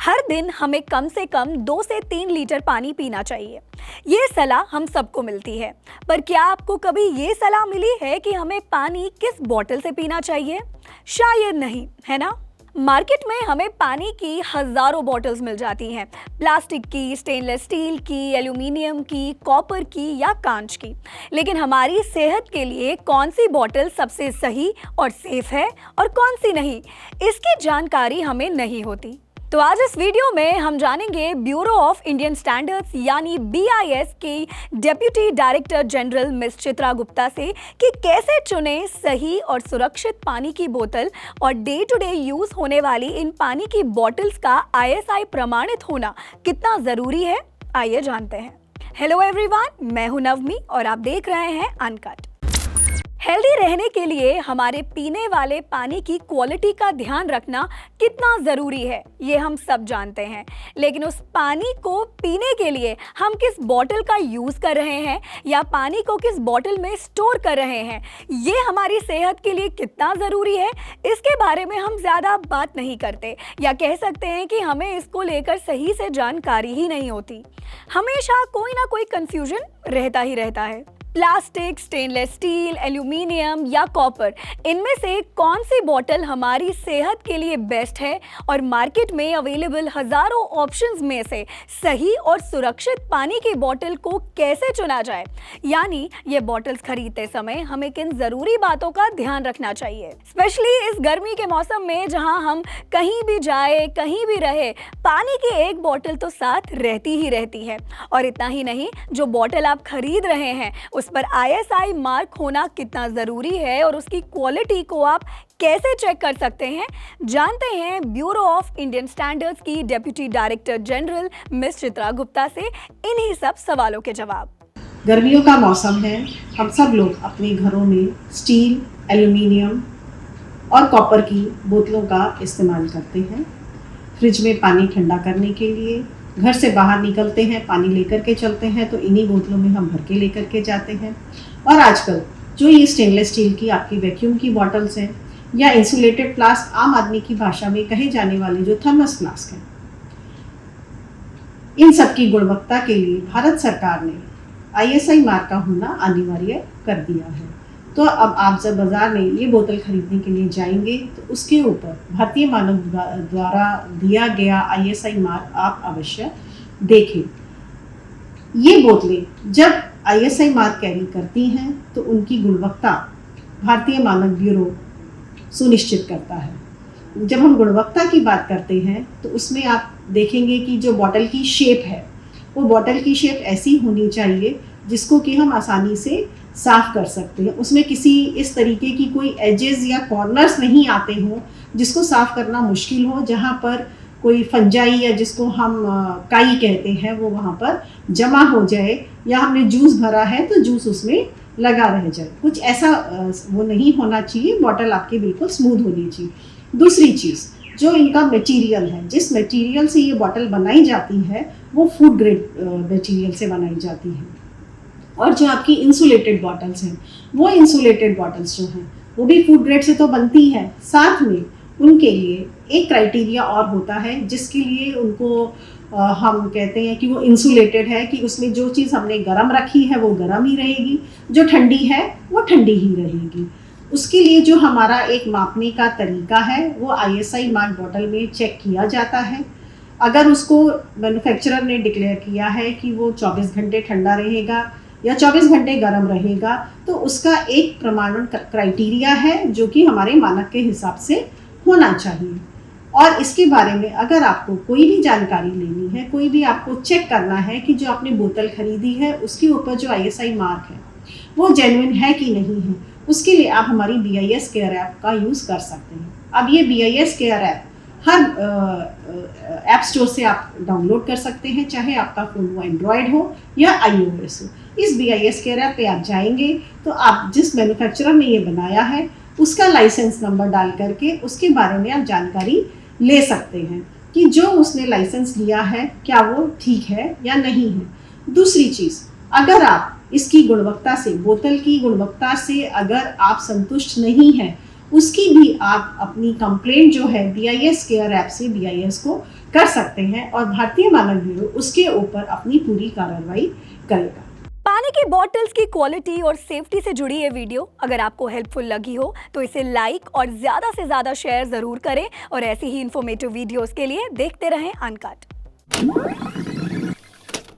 हर दिन हमें कम से कम 2 से 3 लीटर पानी पीना चाहिए। ये सलाह हम सबको मिलती है, पर क्या आपको कभी ये सलाह मिली है कि हमें पानी किस बोतल से पीना चाहिए? शायद नहीं, है ना? मार्केट में हमें पानी की हजारों बॉटल्स मिल जाती हैं, प्लास्टिक की, स्टेनलेस स्टील की, एल्यूमिनियम की, कॉपर की या कांच की। लेकिन हमारी सेहत के लिए कौन सी बॉटल सबसे सही और सेफ है और कौन सी नहीं, इसकी जानकारी हमें नहीं होती। तो आज इस वीडियो में हम जानेंगे ब्यूरो ऑफ इंडियन स्टैंडर्ड्स यानी BIS की deputy director general miss Chitra Gupta से कि कैसे चुने सही और सुरक्षित पानी की बोतल और डे टू डे यूज होने वाली इन पानी की बोतल्स का ISI प्रमाणित होना कितना जरूरी है। आइए जानते हैं। हेलो एवरीवन, मैं हूं नवमी और आप देख रहे हैं अनकट। हेल्दी रहने के लिए हमारे पीने वाले पानी की क्वालिटी का ध्यान रखना कितना ज़रूरी है, ये हम सब जानते हैं। लेकिन उस पानी को पीने के लिए हम किस बॉटल का यूज़ कर रहे हैं या पानी को किस बॉटल में स्टोर कर रहे हैं, ये हमारी सेहत के लिए कितना ज़रूरी है, इसके बारे में हम ज़्यादा बात नहीं करते, या कह सकते हैं कि हमें इसको लेकर सही से जानकारी ही नहीं होती। हमेशा कोई ना कोई कंफ्यूजन रहता ही रहता है। प्लास्टिक, स्टेनलेस स्टील, एल्यूमिनियम या कॉपर, इनमें से कौन सी बोतल हमारी सेहत के लिए बेस्ट है और मार्केट में अवेलेबल हजारों ऑप्शंस में से सही और सुरक्षित पानी की बोतल को कैसे चुना जाए, यानी ये बोतल्स खरीदते समय हमें किन जरूरी बातों का ध्यान रखना चाहिए। स्पेशली इस गर्मी के मौसम में जहां हम कहीं भी जाए, कहीं भी रहे, पानी की एक बोतल तो साथ रहती ही रहती है। और इतना ही नहीं, जो बोतल आप खरीद रहे हैं उस पर ISI मार्क होना कितना ज़रूरी है और उसकी क्वालिटी को आप कैसे चेक कर सकते हैं, जानते हैं ब्यूरो ऑफ इंडियन स्टैंडर्ड्स की deputy director general miss Chitra Gupta से इन्हीं सब सवालों के जवाब। गर्मियों का मौसम है, हम सब लोग अपने घरों में स्टील, एल्यूमिनियम और कॉपर की बोतलों का इस्तेमाल करते हैं। फ्रिज में पानी ठंडा करने के लिए, घर से बाहर निकलते हैं, पानी लेकर के चलते हैं तो इन्हीं बोतलों में हम भर के लेकर के जाते हैं। और आजकल जो ये स्टेनलेस स्टील की आपकी वैक्यूम की बॉटल्स हैं या इंसुलेटेड फ्लास्क, आम आदमी की भाषा में कहे जाने वाले जो थर्मस फ्लास्क हैं, इन सब की गुणवत्ता के लिए भारत सरकार ने ISI मार्क का होना अनिवार्य कर दिया है। तो अब आप जब बाज़ार में ये बोतल खरीदने के लिए जाएंगे तो उसके ऊपर भारतीय मानक द्वारा दिया गया ISI मार्क आप अवश्य देखें। ये बोतलें जब ISI मार्क कैरी करती हैं तो उनकी गुणवत्ता भारतीय मानक ब्यूरो सुनिश्चित करता है। जब हम गुणवत्ता की बात करते हैं तो उसमें आप देखेंगे कि जो बोतल की शेप है, वो बोतल की शेप ऐसी होनी चाहिए जिसको कि हम आसानी से साफ़ कर सकते हैं। उसमें किसी इस तरीके की कोई एजेस या कॉर्नर्स नहीं आते हों जिसको साफ़ करना मुश्किल हो, जहाँ पर कोई फंजाई या जिसको हम काई कहते हैं वो वहाँ पर जमा हो जाए, या हमने जूस भरा है तो जूस उसमें लगा रह जाए, कुछ ऐसा वो नहीं होना चाहिए। बॉटल आपकी बिल्कुल स्मूथ होनी चाहिए। दूसरी चीज़, जो इनका मटेरियल है, जिस मटेरियल से ये बॉटल बनाई जाती है वो फूड ग्रेड मटेरियल से बनाई जाती है। और जो आपकी इंसुलेटेड बॉटल्स हैं, वो इंसुलेटेड बॉटल्स जो हैं वो भी फूड ग्रेड से तो बनती है, साथ में उनके लिए एक क्राइटेरिया और होता है जिसके लिए उनको हम कहते हैं कि वो इंसुलेटेड है, कि उसमें जो चीज़ हमने गर्म रखी है वो गर्म ही रहेगी, जो ठंडी है वो ठंडी ही रहेगी। उसके लिए जो हमारा एक मापने का तरीका है वो ISI मार्क बॉटल में चेक किया जाता है। अगर उसको मैन्युफैक्चरर ने डिक्लेयर किया है कि वो 24 घंटे ठंडा रहेगा या 24 घंटे गर्म रहेगा, तो उसका एक प्रमाणन क्राइटेरिया है जो कि हमारे मानक के हिसाब से होना चाहिए। और इसके बारे में अगर आपको कोई भी जानकारी लेनी है, कोई भी आपको चेक करना है कि जो आपने बोतल खरीदी है उसके ऊपर जो ISI मार्क है वो जेन्युइन है कि नहीं है, उसके लिए आप हमारी BIS केयर ऐप का यूज़ कर सकते हैं। अब ये BIS केयर ऐप हर ऐप स्टोर से आप डाउनलोड कर सकते हैं, चाहे आपका फ़ोन वो एंड्रॉयड हो या iOS हो। इस BIS केयर ऐप पे आप जाएंगे तो आप जिस मैन्युफैक्चरर ने ये बनाया है उसका लाइसेंस नंबर डाल करके उसके बारे में आप जानकारी ले सकते हैं कि जो उसने लाइसेंस लिया है क्या वो ठीक है या नहीं है। दूसरी चीज़, अगर आप इसकी गुणवत्ता से, बोतल की गुणवत्ता से अगर आप संतुष्ट नहीं हैं, उसकी भी आप अपनी कंप्लेंट जो है BIS केयर ऐप से BIS को कर सकते हैं और भारतीय मानक ब्यूरो उसके ऊपर अपनी पूरी कार्रवाई करेगा। पानी की बॉटल्स की क्वालिटी और सेफ्टी से जुड़ी ये वीडियो अगर आपको हेल्पफुल लगी हो तो इसे लाइक और ज़्यादा से ज़्यादा शेयर ज़रूर करें और ऐसी ही इंफॉर्मेटिव वीडियोस के लिए देखते रहें अनकट।